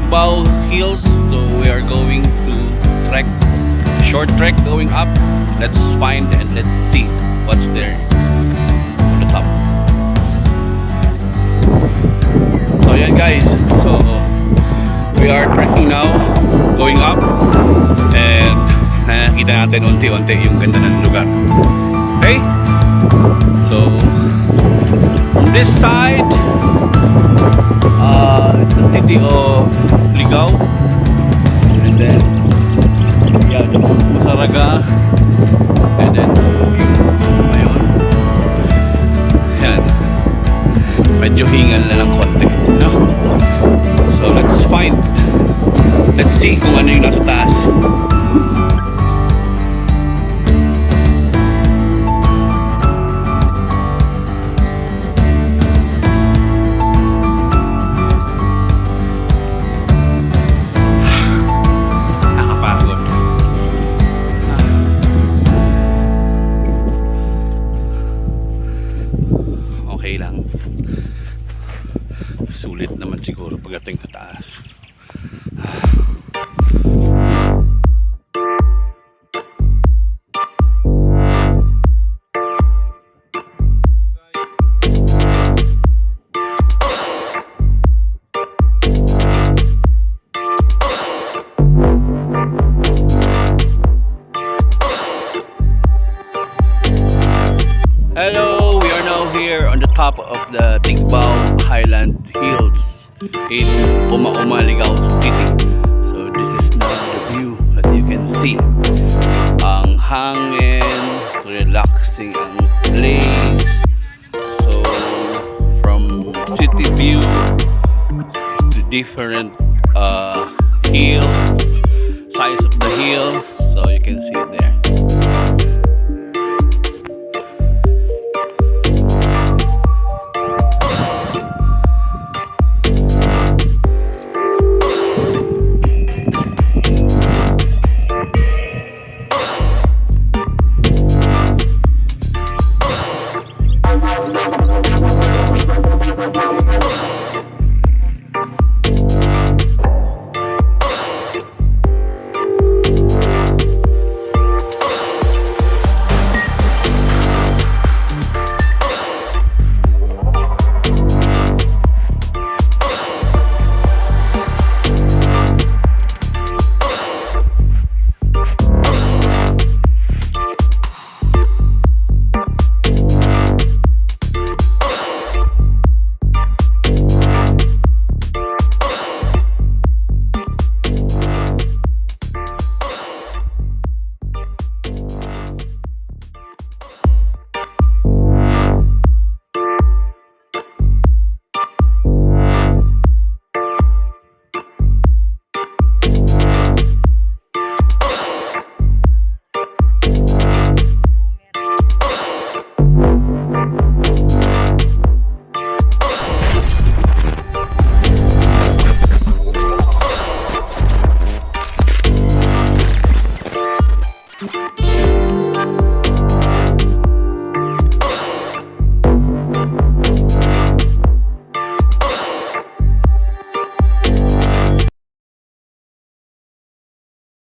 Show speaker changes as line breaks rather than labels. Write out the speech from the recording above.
Tigbao Hills. So we are going to trek, a short trek going up. Let's find and let's see what's there on the top. So yan guys, so we are trekking now, going up, and nakikita natin unti-unti yung ganda ng lugar. Okay? So on this side, it's the city of Ligao, and then yan, Masaraga, and then ngayon yan, medyo hingal na ng konti, no? So let's see kung ano yung nasa taas. Okay lang, sulit naman siguro pagdating sa taas. Hello, we are now here on the top of the Tigbao Highland Hills in Ligao City. So this is now the view that you can see. Ang hangin, relaxing ang place. So from city view to different hill, size of the hill, so you can see it there.